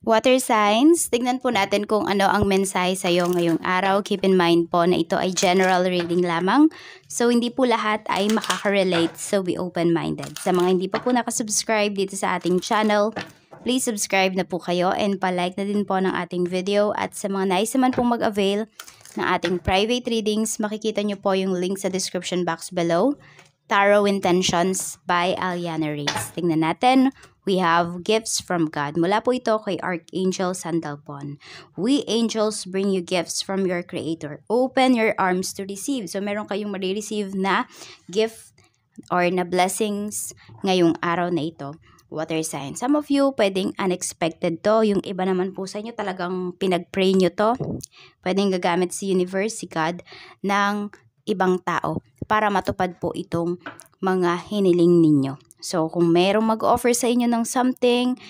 Water signs, tignan po natin kung ano ang mensahe sa iyo ngayong araw. Keep in mind po na ito ay general reading lamang. So, hindi po lahat ay makaka-relate. So, be open-minded. Sa mga hindi pa po nakasubscribe dito sa ating channel, please subscribe na po kayo and palike na din po ng ating video. At sa mga nais naman pong mag-avail ng ating private readings, makikita nyo po yung link sa description box below. Tarot Intentions by Aliana Reyes. Tingnan natin. We have gifts from God. Mula po ito kay Archangel Sandalphon. We angels bring you gifts from your Creator. Open your arms to receive. So, meron kayong marireceive na gift or na blessings ngayong araw na ito. Water sign. Some of you, pwedeng unexpected to. Yung iba naman po sa inyo, talagang pinag-pray nyo to. Pwedeng gagamit si Universe, si God, ng ibang tao para matupad po itong mga hiniling ninyo. So, kung mayroong mag-offer sa inyo ng something,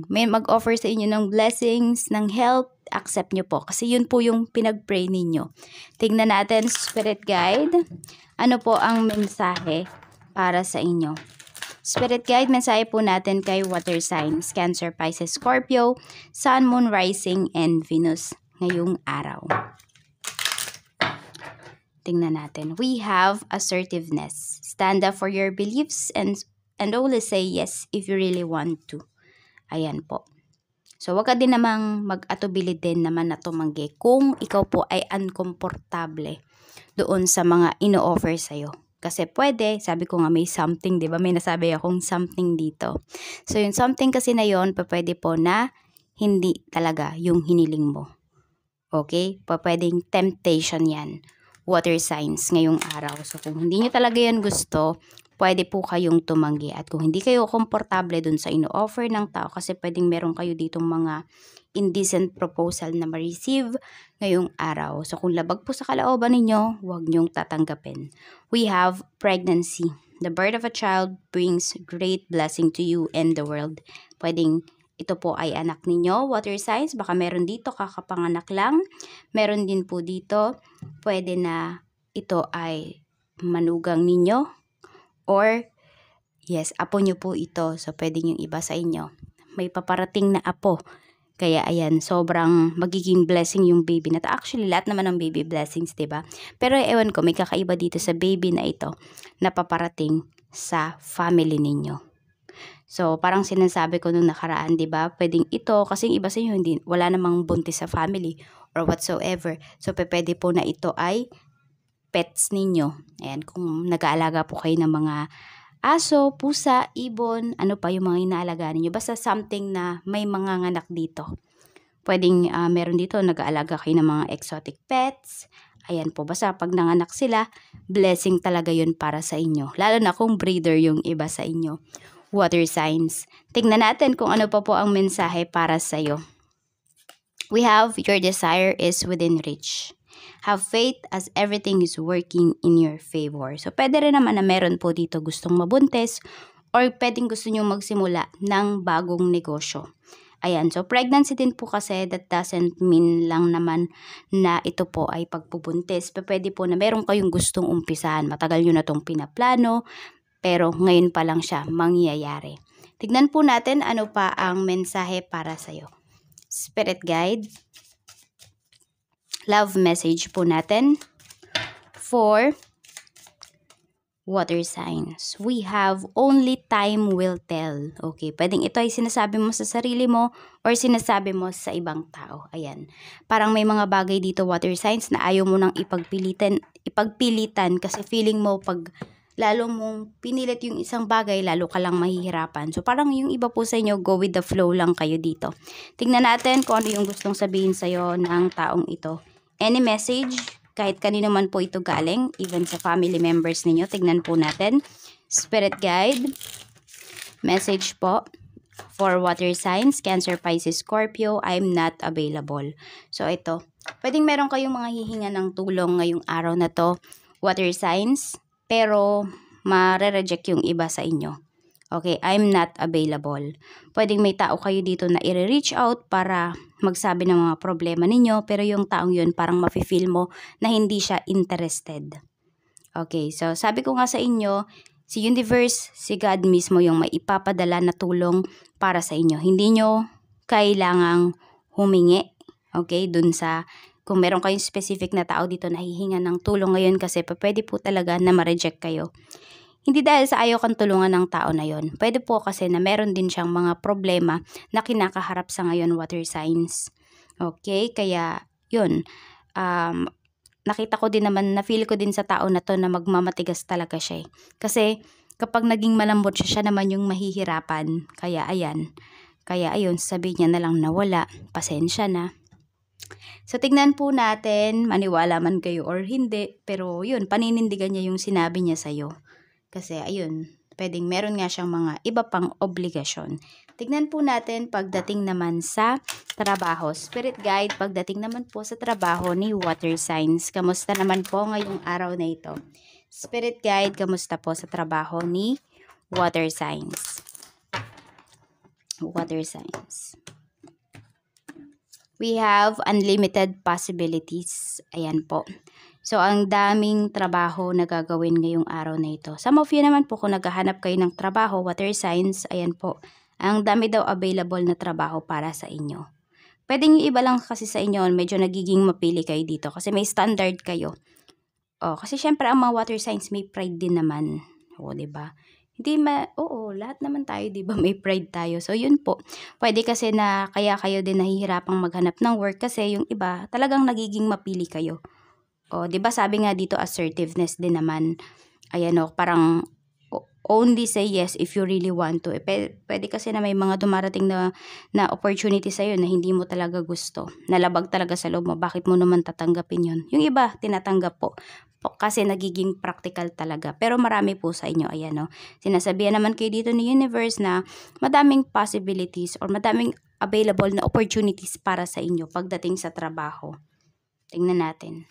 may mag-offer sa inyo ng blessings, ng help, accept nyo po. Kasi yun po yung pinag-pray ninyo. Tingnan natin, Spirit Guide. Ano po ang mensahe para sa inyo? Spirit Guide, mensahe po natin kay water signs, Cancer, Pisces, Scorpio, Sun, Moon, Rising, and Venus ngayong araw. Tingnan natin. We have assertiveness. Stand up for your beliefs and always say yes if you really want to. Ayan po. So, wag ka din namang mag-atubili din naman na tumanggi kung ikaw po ay uncomfortable doon sa mga ino-offer sa'yo. Kasi pwede, sabi ko nga may something, di ba? May nasabi akong something dito. So, yung something kasi na yon, pwede po na hindi talaga yung hiniling mo. Okay? Pwedeng temptation yan. Water signs ngayong araw. So, kung hindi nyo talaga yan gusto, pwede po kayong tumanggi. At kung hindi kayo komportable dun sa ino-offer ng tao, kasi pwedeng meron kayo ditong mga indecent proposal na ma-receive ngayong araw. So, kung labag po sa kalooban ninyo, huwag nyong tatanggapin. We have pregnancy. The birth of a child brings great blessing to you and the world. Pwedeng ito po ay anak ninyo, water signs. Baka meron dito kakapanganak lang. Meron din po dito, pwede na ito ay manugang ninyo. Or, yes, apo nyo po ito. So, pwede yung iba sa inyo. May paparating na apo. Kaya, ayan, sobrang magiging blessing yung baby na to. Actually, lahat naman ng baby blessings, diba? Pero, ewan ko, may kakaiba dito sa baby na ito na paparating sa family ninyo. So, parang sinasabi ko nung nakaraan, di ba? Pwedeng ito, kasi iba sa inyo, hindi, wala namang buntis sa family or whatsoever. So, pwede po na ito ay pets ninyo. Ayan, kung nag-aalaga po kayo ng mga aso, pusa, ibon, ano pa yung mga inaalaga ninyo. Basta something na may mga nganak dito. Pwedeng meron dito, nag-aalaga kayo ng mga exotic pets. Ayan po, basta pag nanganak sila, blessing talaga yun para sa inyo. Lalo na kung breeder yung iba sa inyo. Water signs. Tingnan natin kung ano pa po ang mensahe para sa iyo. We have your desire is within reach. Have faith as everything is working in your favor. So, pwede rin naman na meron po dito gustong mabuntis or pwedeng gusto nyo magsimula ng bagong negosyo. Ayan, so pregnancy din po kasi that doesn't mean lang naman na ito po ay pagpubuntis. Pwede po na meron kayong gustong umpisahan. Matagal nyo na itong pinaplano, pero ngayon pa lang siya mangyayari. Tignan po natin ano pa ang mensahe para sa'yo. Spirit Guide. Love message po natin for water signs. We have only time will tell. Okay, pwedeng ito ay sinasabi mo sa sarili mo or sinasabi mo sa ibang tao. Ayan. Parang may mga bagay dito, water signs, na ayaw mo nang ipagpilitan kasi feeling mo pag lalo mong pinilit yung isang bagay, lalo ka lang mahihirapan. So, parang yung iba po sa inyo, go with the flow lang kayo dito. Tingnan natin kung ano yung gustong sabihin sa'yo ng taong ito. Any message, kahit kanino man po ito galing, even sa family members ninyo, tignan po natin. Spirit Guide, message po for water signs, Cancer, Pisces, Scorpio, I'm not available. So, ito, pwedeng meron kayong mga hihinga ng tulong ngayong araw na to, water signs, pero mare-reject yung iba sa inyo. Okay, I'm not available. Pwedeng may tao kayo dito na i-reach out para magsabi ng mga problema ninyo, pero yung taong yun parang mafe-feel mo na hindi siya interested. Okay, so sabi ko nga sa inyo, si Universe, si God mismo yung may ipapadala na tulong para sa inyo. Hindi nyo kailangang humingi. Okay, dun sa, kung meron kayong specific na tao dito na hihinga ng tulong ngayon kasi pwede po talaga na ma-reject kayo. Hindi dahil sa ayaw kang tulungan ng tao na yon. Pwede po kasi na meron din siyang mga problema na kinakaharap sa ngayon, water signs. Okay, kaya yun. Nakita ko din naman, na-feel ko din sa tao na to na magmamatigas talaga siya. Kasi kapag naging malambot siya, siya naman yung mahihirapan. Kaya ayan. Kaya ayun, sabihin niya na lang na wala. Pasensya na. So, tignan po natin, maniwala man kayo or hindi. Pero yun, paninindigan niya yung sinabi niya sa'yo. Kasi ayun, pwedeng meron nga siyang mga iba pang obligasyon. Tignan po natin pagdating naman sa trabaho. Spirit guide, pagdating naman po sa trabaho ni water signs. Kamusta naman po ngayong araw na ito? Spirit guide, kamusta po sa trabaho ni water signs? Water signs. We have unlimited possibilities. Ayan po. So, ang daming trabaho na gagawin ngayong araw na ito. Some of you naman po, kung naghahanap kayo ng trabaho, water signs, ayan po. Ang dami daw available na trabaho para sa inyo. Pwedeng yung iba lang kasi sa inyo, medyo nagiging mapili kayo dito kasi may standard kayo. Kasi syempre ang mga water signs may pride din naman. Diba? Oo, lahat naman tayo, diba? May pride tayo. So, yun po. Pwede kasi na kaya kayo din nahihirapang maghanap ng work kasi yung iba talagang nagiging mapili kayo. Diba sabi nga dito, assertiveness din naman. Ayan parang only say yes if you really want to. Pwede kasi na may mga dumarating na opportunity sa'yo na hindi mo talaga gusto. Nalabag talaga sa loob mo. Bakit mo naman tatanggapin yun? Yung iba, tinatanggap po. Kasi nagiging practical talaga. Pero marami po sa inyo, ayan sinasabihan naman kayo dito ni universe na madaming possibilities or madaming available na opportunities para sa inyo pagdating sa trabaho. Tingnan natin.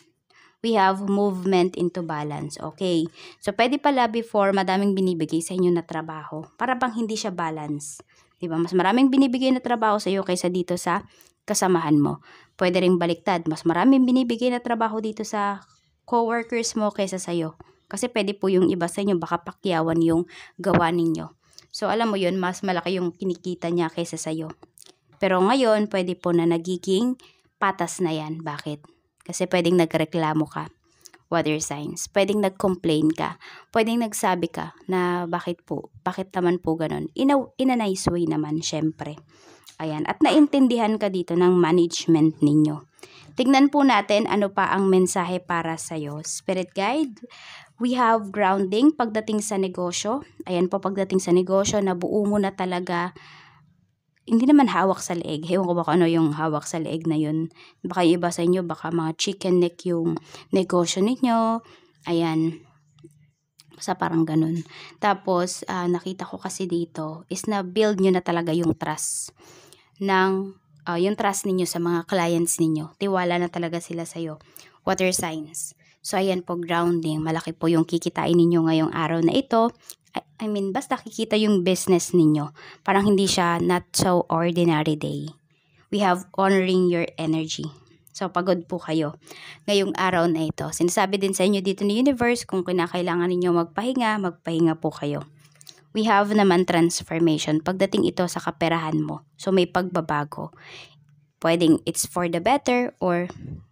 We have movement into balance. Okay. So, pwede pala before madaming binibigay sa inyo na trabaho. Para bang hindi siya balance. Diba? Mas maraming binibigay na trabaho sa iyo kaysa dito sa kasamahan mo. Pwede ring baliktad. Mas maraming binibigay na trabaho dito sa co-workers mo kaysa sa'yo. Kasi pwede po yung iba sa inyo, baka pakyawan yung gawa ninyo. So, alam mo yun, mas malaki yung kinikita niya kaysa sa'yo. Pero ngayon, pwede po na nagiging patas na yan. Bakit? Kasi pwedeng nagreklamo ka. Water signs. Pwedeng nag-complain ka. Pwedeng nagsabi ka na bakit naman po ganun. In a nice way naman, syempre. Ayan. At naintindihan ka dito ng management ninyo. Tignan po natin ano pa ang mensahe para sa'yo. Spirit guide, we have grounding pagdating sa negosyo. Ayan po, pagdating sa negosyo, nabuo mo na talaga. Hindi naman hawak sa leeg. Ewan ko baka ano yung hawak sa leeg na yun. Baka yung iba sa inyo, baka mga chicken neck yung negosyo ninyo. Ayan. Sa parang ganun. Tapos, nakita ko kasi dito is na build nyo na talaga yung trust ng yung trust ninyo sa mga clients ninyo. Tiwala na talaga sila sa'yo. Water signs. So, ayan po, grounding. Malaki po yung kikitain ninyo ngayong araw na ito. I mean, basta kikita yung business ninyo. Parang hindi siya not so ordinary day. We have honoring your energy. So, pagod po kayo ngayong araw na ito. Sinasabi din sa inyo dito ni universe, kung kinakailangan ninyo magpahinga po kayo. We have naman transformation pagdating ito sa kaperahan mo. So, may pagbabago. Pwedeng it's for the better or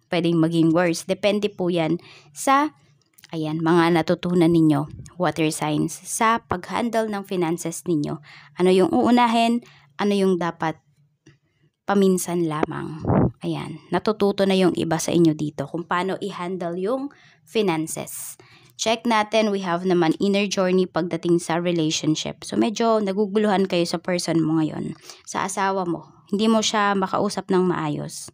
pwedeng maging worse. Depende po yan sa mga natutunan ninyo, water signs, sa pag-handle ng finances ninyo. Ano yung uunahin, ano yung dapat paminsan lamang. Ayan, natututo na yung iba sa inyo dito kung paano i-handle yung finances. Check natin, we have naman inner journey pagdating sa relationship. So, medyo naguguluhan kayo sa person mo ngayon, sa asawa mo. Hindi mo siya makausap ng maayos.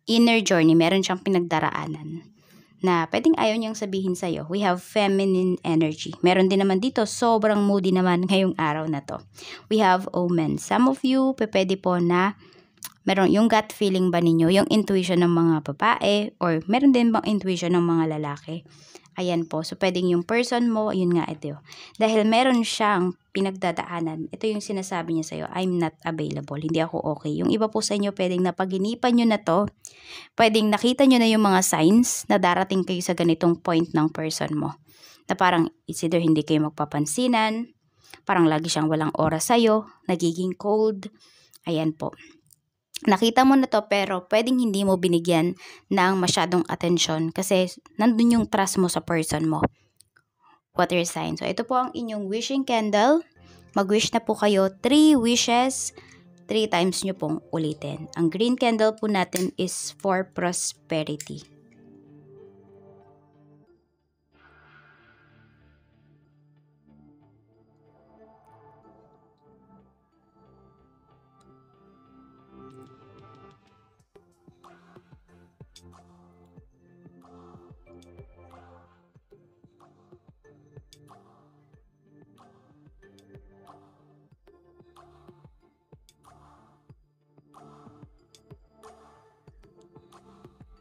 Inner journey, meron siyang pinagdaraanan na pwedeng ayaw niyang sabihin sa'yo. We have feminine energy. Meron din naman dito, sobrang moody naman ngayong araw na to. We have omen. Some of you, pwede po na meron yung gut feeling ba ninyo, yung intuition ng mga babae, or meron din bang intuition ng mga lalaki? Ayan po. So, pwedeng yung person mo, yun nga ito. Dahil meron siyang pinagdadaanan, ito yung sinasabi niya sa'yo, I'm not available. Hindi ako okay. Yung iba po sa inyo, pwedeng napaginipan nyo na to. Pwedeng nakita nyo na yung mga signs na darating kayo sa ganitong point ng person mo. Na parang, it's either hindi kayo magpapansinan, parang lagi siyang walang oras sa'yo, nagiging cold. Ayan po. nakita mo na to pero pwedeng hindi mo binigyan ng masyadong atensyon kasi nandun yung trust mo sa person mo. Water sign. So, ito po ang inyong wishing candle. Mag-wish na po kayo 3 wishes, 3 times nyo pong ulitin. Ang green candle po natin is for prosperity.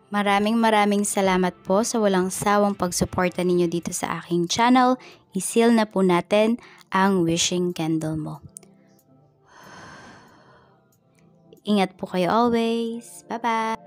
Maraming salamat po sa walang sawang pagsuporta ninyo dito sa aking channel. I-seal na po natin ang wishing candle mo. Ingat po kayo always. Bye-bye!